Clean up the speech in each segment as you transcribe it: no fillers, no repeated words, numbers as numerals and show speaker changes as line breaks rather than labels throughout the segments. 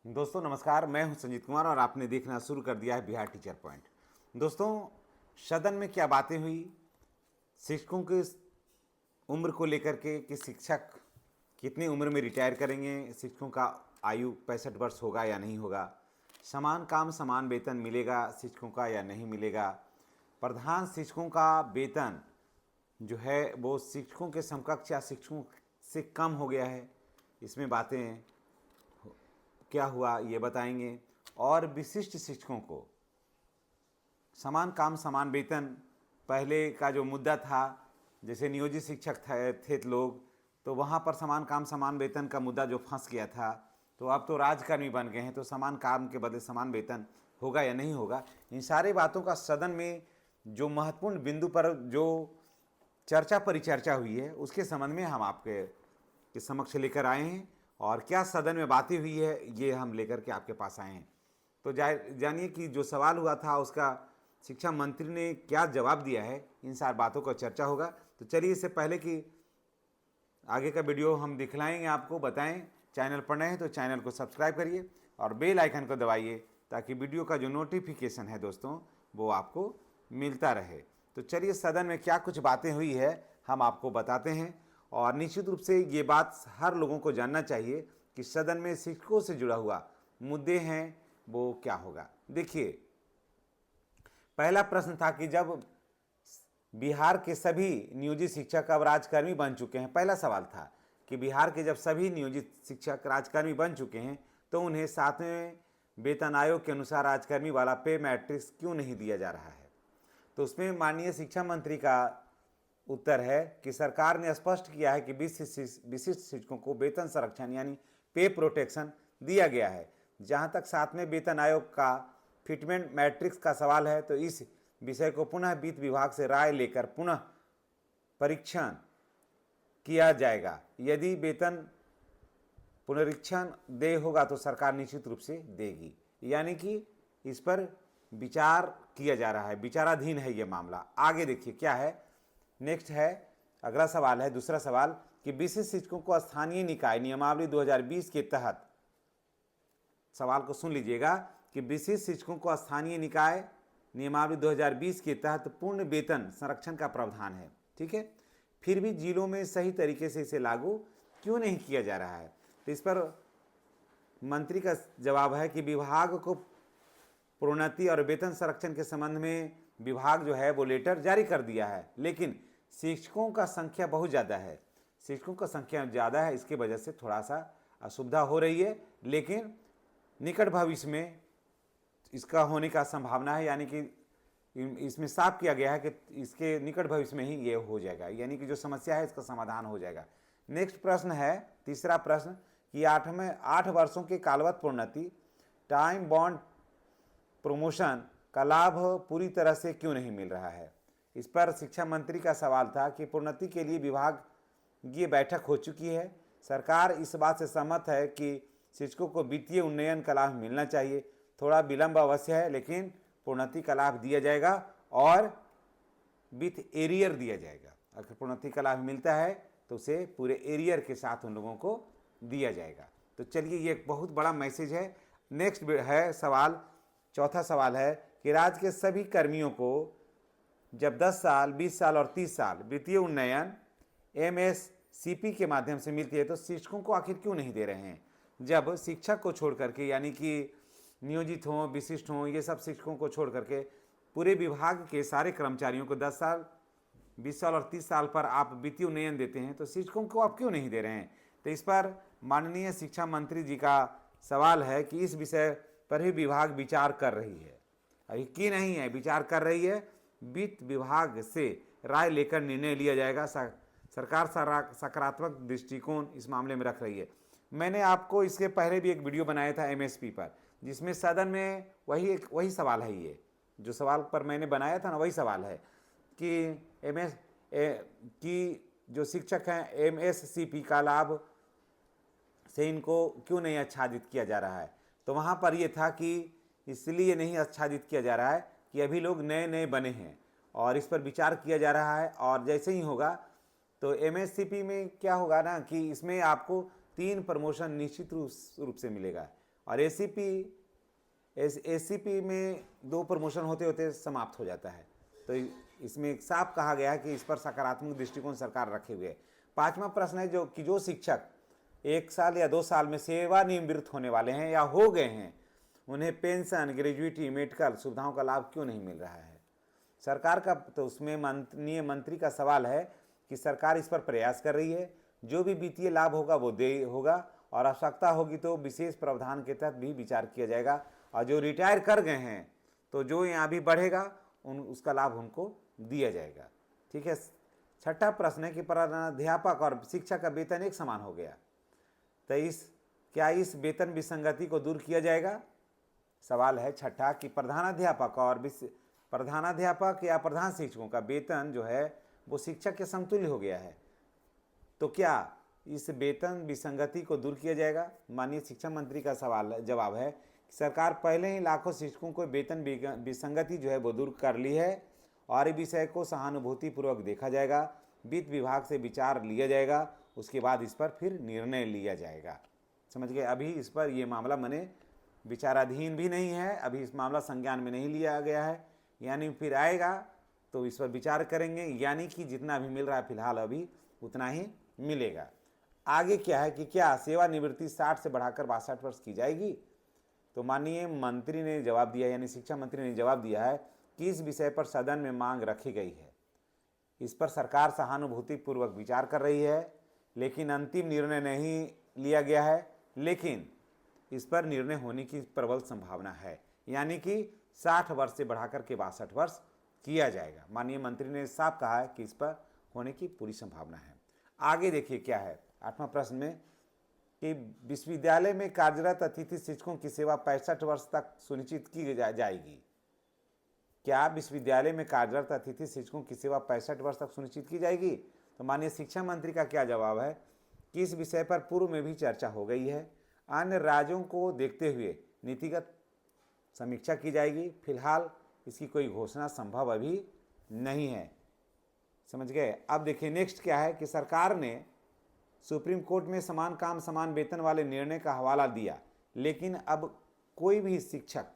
दोस्तों नमस्कार, मैं हूं संजीत कुमार और आपने देखना शुरू कर दिया है बिहार टीचर पॉइंट। दोस्तों, सदन में क्या बातें हुई शिक्षकों की उम्र को लेकर के कि शिक्षक कितनी उम्र में रिटायर करेंगे, शिक्षकों का आयु 65 वर्ष होगा या नहीं होगा, समान काम समान वेतन मिलेगा शिक्षकों का या नहीं मिलेगा, प्रधान शिक्षकों का वेतन जो है वो शिक्षकों के समकक्ष या शिक्षकों से कम हो गया है, इसमें बातें क्या हुआ ये बताएंगे। और विशिष्ट शिक्षकों को समान काम समान वेतन, पहले का जो मुद्दा था, जैसे नियोजित शिक्षक थे लोग, तो वहाँ पर समान काम समान वेतन का मुद्दा जो फंस गया था, तो अब तो राजकर्मी बन गए हैं, तो समान काम के बदले समान वेतन होगा या नहीं होगा। इन सारे बातों का सदन में जो महत्वपूर्ण बिंदु पर जो चर्चा परिचर्चा हुई है, उसके संबंध में हम आपके समक्ष लेकर आए हैं। और क्या सदन में बातें हुई है ये हम लेकर के आपके पास आए हैं। तो जानिए कि जो सवाल हुआ था उसका शिक्षा मंत्री ने क्या जवाब दिया है, इन सारी बातों का चर्चा होगा। तो चलिए, इससे पहले कि आगे का वीडियो हम दिखलाएंगे आपको, बताएं चैनल पर नए हैं तो चैनल को सब्सक्राइब करिए और बेल आइकन को दबाइए ताकि वीडियो का जो नोटिफिकेशन है दोस्तों वो आपको मिलता रहे। तो चलिए, सदन में क्या कुछ बातें हुई है हम आपको बताते हैं। और निश्चित रूप से ये बात हर लोगों को जानना चाहिए कि सदन में शिक्षकों से जुड़ा हुआ मुद्दे हैं वो क्या होगा। देखिए, पहला प्रश्न था कि जब बिहार के सभी नियोजित शिक्षक अब राजकर्मी बन चुके हैं, पहला सवाल था कि बिहार के जब सभी नियोजित शिक्षक राजकर्मी बन चुके हैं तो उन्हें 7वें वेतन आयोग के अनुसार राजकर्मी वाला पे मैट्रिक्स क्यों नहीं दिया जा रहा है। तो उसमें माननीय शिक्षा मंत्री का उत्तर है कि सरकार ने स्पष्ट किया है कि विशिष्ट शिक्षकों को वेतन संरक्षण यानी पे प्रोटेक्शन दिया गया है। जहां तक 7वें वेतन आयोग का फिटमेंट मैट्रिक्स का सवाल है, तो इस विषय को पुनः वित्त विभाग से राय लेकर पुनः परीक्षण किया जाएगा। यदि वेतन पुनरीक्षण देय होगा तो सरकार निश्चित रूप से देगी, यानी कि इस पर विचार किया जा रहा है, विचाराधीन है ये मामला। आगे देखिए क्या है, नेक्स्ट है, अगला सवाल है, दूसरा सवाल कि विशिष्ट शिक्षकों को स्थानीय निकाय नियमावली 2020 के तहत, सवाल को सुन लीजिएगा कि विशिष्ट शिक्षकों को स्थानीय निकाय नियमावली 2020 के तहत पूर्ण वेतन संरक्षण का प्रावधान है, ठीक है, फिर भी जिलों में सही तरीके से इसे लागू क्यों नहीं किया जा रहा है। तो इस पर मंत्री का जवाब है कि विभाग को प्रोन्नति और वेतन संरक्षण के संबंध में विभाग जो है वो लेटर जारी कर दिया है, लेकिन शिक्षकों का संख्या बहुत ज़्यादा है, शिक्षकों का संख्या ज़्यादा है, इसके वजह से थोड़ा सा असुविधा हो रही है, लेकिन निकट भविष्य में इसका होने का संभावना है, यानी कि इसमें साफ किया गया है कि इसके निकट भविष्य में ही ये हो जाएगा, यानी कि जो समस्या है इसका समाधान हो जाएगा। नेक्स्ट प्रश्न है, तीसरा प्रश्न कि 8 वर्षों के कालवत प्रोन्नति टाइम बॉन्ड प्रमोशन का लाभ पूरी तरह से क्यों नहीं मिल रहा है। इस पर शिक्षा मंत्री का सवाल था कि प्रोन्नति के लिए विभागीय बैठक हो चुकी है, सरकार इस बात से सहमत है कि शिक्षकों को वित्तीय उन्नयन का लाभ मिलना चाहिए, थोड़ा विलंब अवश्य है लेकिन प्रोन्नति का लाभ दिया जाएगा और विथ एरियर दिया जाएगा। अगर प्रोन्नति का लाभ मिलता है तो उसे पूरे एरियर के साथ उन लोगों को दिया जाएगा। तो चलिए, ये एक बहुत बड़ा मैसेज है। नेक्स्ट है सवाल, चौथा सवाल है कि राज्य के सभी कर्मियों को जब 10 साल 20 साल और 30 साल वित्तीय उन्नयन MSCP के माध्यम से मिलती है तो शिक्षकों को आखिर क्यों नहीं दे रहे हैं। जब शिक्षक को छोड़ करके, यानी कि नियोजित हों विशिष्ट हों, ये सब शिक्षकों को छोड़ करके पूरे विभाग के सारे कर्मचारियों को 10 साल 20 साल और 30 साल पर आप वित्तीय उन्नयन देते हैं, तो शिक्षकों को आप क्यों नहीं दे रहे हैं। तो इस पर माननीय शिक्षा मंत्री जी का सवाल है कि इस विषय पर भी विभाग विचार कर रही है, अभी की नहीं है, विचार कर रही है, वित्त विभाग से राय लेकर निर्णय लिया जाएगा। सरकार सकारात्मक दृष्टिकोण इस मामले में रख रही है। मैंने आपको इसके पहले भी एक वीडियो बनाया था MSP पर, जिसमें सदन में वही सवाल है, ये जो सवाल पर मैंने बनाया था ना वही सवाल है कि जो शिक्षक हैं MSCP का लाभ से इनको क्यों नहीं आच्छादित किया जा रहा है। तो वहाँ पर ये था कि इसलिए नहीं आच्छादित किया जा रहा है कि अभी लोग नए नए बने हैं और इस पर विचार किया जा रहा है, और जैसे ही होगा तो MSCP में क्या होगा ना कि इसमें आपको 3 प्रमोशन निश्चित रूप से मिलेगा, और एसीपी में 2 प्रमोशन होते होते समाप्त हो जाता है। तो इसमें एक साफ कहा गया है कि इस पर सकारात्मक दृष्टिकोण सरकार रखे हुए है। 5वां प्रश्न है जो शिक्षक 1 साल या 2 साल में सेवानिवृत्त होने वाले हैं या हो गए हैं, उन्हें पेंशन, ग्रेजुइटी, मेडिकल सुविधाओं का लाभ क्यों नहीं मिल रहा है। सरकार का तो उसमें माननीय मंत्री का सवाल है कि सरकार इस पर प्रयास कर रही है, जो भी वित्तीय लाभ होगा वो दे होगा और आवश्यकता होगी तो विशेष प्रावधान के तहत भी विचार किया जाएगा। और जो रिटायर कर गए हैं तो जो यहाँ भी बढ़ेगा उसका लाभ उनको दिया जाएगा। ठीक है। 6ठा प्रश्न है कि प्रधानाध्यापक और शिक्षक का वेतन एक समान हो गया, तो क्या इस वेतन विसंगति को दूर किया जाएगा। सवाल है 6ठा कि प्रधानाध्यापक या प्रधान शिक्षकों का वेतन जो है वो शिक्षक के समतुल्य हो गया है, तो क्या इस वेतन विसंगति को दूर किया जाएगा। माननीय शिक्षा मंत्री का जवाब है कि सरकार पहले ही लाखों शिक्षकों को वेतन विसंगति जो है वो दूर कर ली है और इस विषय को सहानुभूतिपूर्वक देखा जाएगा, वित्त विभाग से विचार लिया जाएगा, उसके बाद इस पर फिर निर्णय लिया जाएगा। समझ गए। अभी इस पर ये मामला मने विचाराधीन भी नहीं है, अभी इस मामला संज्ञान में नहीं लिया गया है, यानी फिर आएगा तो इस पर विचार करेंगे, यानी कि जितना भी मिल रहा है फिलहाल अभी उतना ही मिलेगा। आगे क्या है कि क्या सेवानिवृत्ति 60 से बढ़ाकर 62 वर्ष की जाएगी। तो माननीय मंत्री ने जवाब दिया, यानी शिक्षा मंत्री ने जवाब दिया है कि इस विषय पर सदन में मांग रखी गई है, इस पर सरकार सहानुभूतिपूर्वक विचार कर रही है, लेकिन अंतिम निर्णय नहीं लिया गया है, लेकिन इस पर निर्णय होने की प्रबल संभावना है, यानी कि 60 वर्ष से बढ़ाकर के 62 वर्ष किया जाएगा। माननीय मंत्री ने साफ कहा है कि इस पर होने की पूरी संभावना है। आगे देखिए क्या है 8वां प्रश्न में कि विश्वविद्यालय में कार्यरत अतिथि शिक्षकों की सेवा 65 वर्ष तक सुनिश्चित की जाएगी। क्या विश्वविद्यालय में कार्यरत अतिथि शिक्षकों की सेवा 65 वर्ष तक सुनिश्चित की जाएगी। तो माननीय शिक्षा मंत्री का क्या जवाब है कि इस विषय पर पूर्व में भी चर्चा हो गई है, अन्य राज्यों को देखते हुए नीतिगत समीक्षा की जाएगी, फिलहाल इसकी कोई घोषणा संभव अभी नहीं है। समझ गए। अब देखिए नेक्स्ट क्या है कि सरकार ने सुप्रीम कोर्ट में समान काम समान वेतन वाले निर्णय का हवाला दिया, लेकिन अब कोई भी शिक्षक,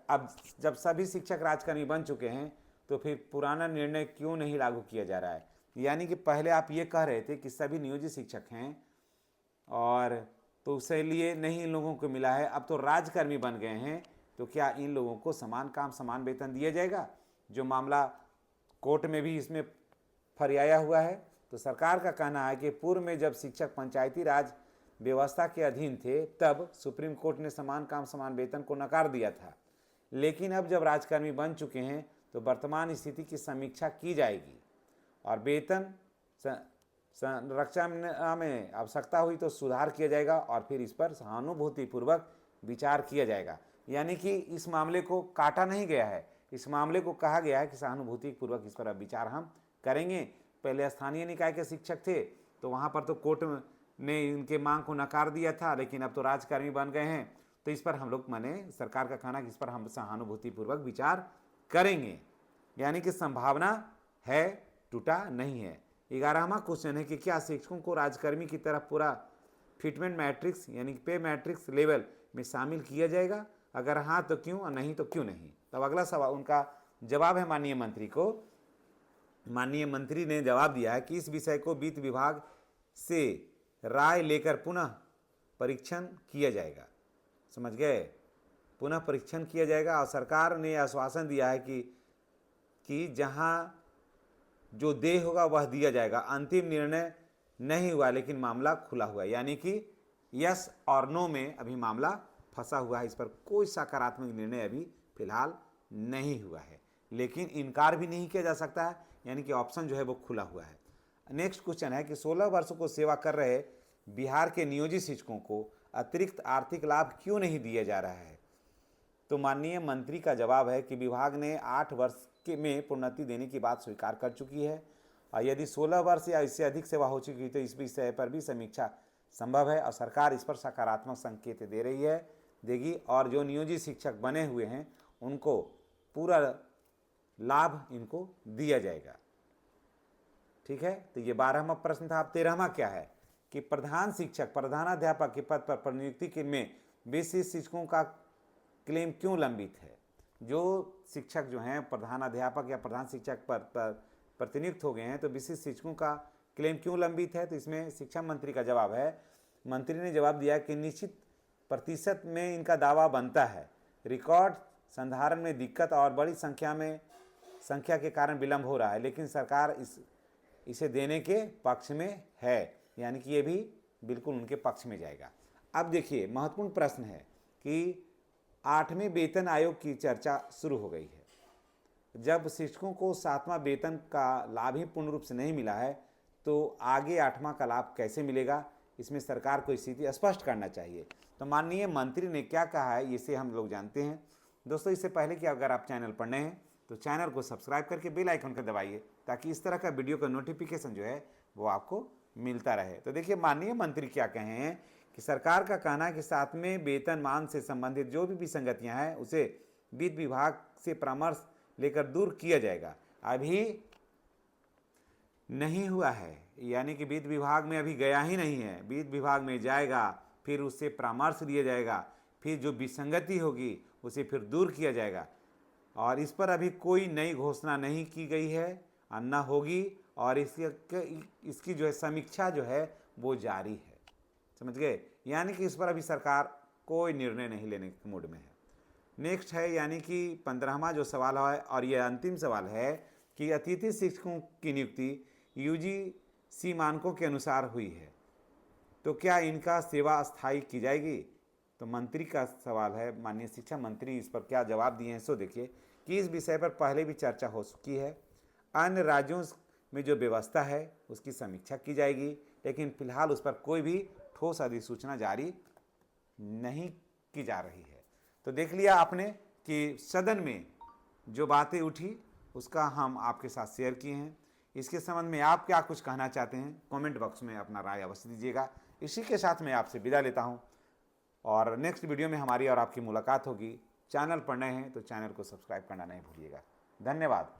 अब जब सभी शिक्षक राजकर्मी बन चुके हैं तो फिर पुराना निर्णय क्यों नहीं लागू किया जा रहा है। यानी कि पहले आप ये कह रहे थे कि सभी नियोजित शिक्षक हैं और तो उसके लिए नहीं इन लोगों को मिला है, अब तो राजकर्मी बन गए हैं, तो क्या इन लोगों को समान काम समान वेतन दिया जाएगा। जो मामला कोर्ट में भी इसमें फरियाया हुआ है। तो सरकार का कहना है कि पूर्व में जब शिक्षक पंचायती राज व्यवस्था के अधीन थे तब सुप्रीम कोर्ट ने समान काम समान वेतन को नकार दिया था, लेकिन अब जब राजकर्मी बन चुके हैं तो वर्तमान स्थिति की समीक्षा की जाएगी और वेतन संरचना में आवश्यकता हुई तो सुधार किया जाएगा और फिर इस पर सहानुभूतिपूर्वक विचार किया जाएगा। यानी कि इस मामले को काटा नहीं गया है, इस मामले को कहा गया है कि सहानुभूतिपूर्वक इस पर अब विचार हम करेंगे। पहले स्थानीय निकाय के शिक्षक थे तो वहाँ पर तो कोर्ट ने इनके मांग को नकार दिया था, लेकिन अब तो राजकर्मी बन गए हैं, तो इस पर हम लोग माने सरकार का कहना कि इस पर हम सहानुभूतिपूर्वक विचार करेंगे, यानी कि संभावना है, टूटा नहीं है। 11वां क्वेश्चन है कि क्या शिक्षकों को राजकर्मी की तरह पूरा फिटमेंट मैट्रिक्स यानी पे मैट्रिक्स लेवल में शामिल किया जाएगा, अगर हाँ तो क्यों और नहीं तो क्यों नहीं। तब अगला सवाल उनका जवाब है माननीय मंत्री को। माननीय मंत्री ने जवाब दिया है कि इस विषय को वित्त विभाग से राय लेकर पुनः परीक्षण किया जाएगा। समझ गए। पुनः परीक्षण किया जाएगा और सरकार ने आश्वासन दिया है कि जहां जो देय होगा वह दिया जाएगा। अंतिम निर्णय नहीं हुआ लेकिन मामला खुला हुआ है, यानी कि यस और नो में अभी मामला फंसा हुआ है, इस पर कोई सकारात्मक निर्णय अभी फिलहाल नहीं हुआ है, लेकिन इनकार भी नहीं किया जा सकता है, यानी कि ऑप्शन जो है वो खुला हुआ है। नेक्स्ट क्वेश्चन है कि 16 वर्षों को सेवा कर रहे बिहार के नियोजित शिक्षकों को अतिरिक्त आर्थिक लाभ क्यों नहीं दिया जा रहा है। तो माननीय मंत्री का जवाब है कि विभाग ने 8 वर्ष में प्रोन्नति देने की बात स्वीकार कर चुकी है और यदि 16 वर्ष या इससे अधिक सेवा हो चुकी है तो इस विषय पर भी समीक्षा संभव है और सरकार इस पर सकारात्मक संकेत दे रही है, देगी, और जो नियोजित शिक्षक बने हुए हैं उनको पूरा लाभ इनको दिया जाएगा। ठीक है। तो ये 12वां प्रश्न था। अब 13वां क्या है कि प्रधान शिक्षक प्रधानाध्यापक के पद पर नियुक्ति के में बीसी शिक्षकों का क्लेम क्यों लंबित है। जो शिक्षक जो हैं प्रधान अध्यापक या प्रधान शिक्षक पर प्रतिनियुक्त हो गए हैं, तो बीसी शिक्षकों का क्लेम क्यों लंबित है। तो इसमें शिक्षा मंत्री का जवाब है, मंत्री ने जवाब दिया कि निश्चित प्रतिशत में इनका दावा बनता है। रिकॉर्ड संधारण में दिक्कत और बड़ी संख्या के कारण विलंब हो रहा है, लेकिन सरकार इसे देने के पक्ष में है, यानी कि ये भी बिल्कुल उनके पक्ष में जाएगा। अब देखिए महत्वपूर्ण प्रश्न है कि 8वें वेतन आयोग की चर्चा शुरू हो गई है। जब शिक्षकों को 7वां वेतन का लाभ ही पूर्ण रूप से नहीं मिला है, तो आगे 8वां का लाभ कैसे मिलेगा, इसमें सरकार को स्थिति स्पष्ट करना चाहिए। तो माननीय मंत्री ने क्या कहा है इसे हम लोग जानते हैं। दोस्तों, इससे पहले कि अगर आप चैनल पर नए हैं तो चैनल को सब्सक्राइब करके बेल आइकन को दबाइए, ताकि इस तरह का वीडियो का नोटिफिकेशन जो है वो आपको मिलता रहे। तो देखिए माननीय मंत्री क्या कहे हैं कि सरकार का कहना है कि 7वें वेतनमान से संबंधित जो भी विसंगतियां हैं उसे वित्त विभाग से परामर्श लेकर दूर किया जाएगा। अभी नहीं हुआ है, यानी कि वित्त विभाग में अभी गया ही नहीं है। वित्त विभाग में जाएगा, फिर उससे परामर्श लिया जाएगा, फिर जो विसंगति होगी उसे फिर दूर किया जाएगा, और इस पर अभी कोई नई घोषणा नहीं की गई है, न होगी, और इसकी जो है समीक्षा जो है वो जारी है। समझ गए, यानी कि इस पर अभी सरकार कोई निर्णय नहीं लेने के मूड में है। नेक्स्ट है यानी कि 15वां जो सवाल है, और यह अंतिम सवाल है कि अतिथि शिक्षकों की नियुक्ति यूजीसी मानकों के अनुसार हुई है, तो क्या इनका सेवा स्थायी की जाएगी। तो मंत्री का सवाल है, माननीय शिक्षा मंत्री इस पर क्या जवाब दिए हैं सो देखिए कि इस विषय पर पहले भी चर्चा हो चुकी है। अन्य राज्यों में जो व्यवस्था है उसकी समीक्षा की जाएगी, लेकिन फिलहाल उस पर कोई भी ठोस अधिसूचना जारी नहीं की जा रही है। तो देख लिया आपने कि सदन में जो बातें उठी उसका हम आपके साथ शेयर किए हैं। इसके संबंध में आप क्या कुछ कहना चाहते हैं, कमेंट बॉक्स में अपना राय अवश्य दीजिएगा। इसी के साथ मैं आपसे विदा लेता हूं, और नेक्स्ट वीडियो में हमारी और आपकी मुलाकात होगी। चैनल पर नए हैं तो चैनल को सब्सक्राइब करना नहीं भूलिएगा। धन्यवाद।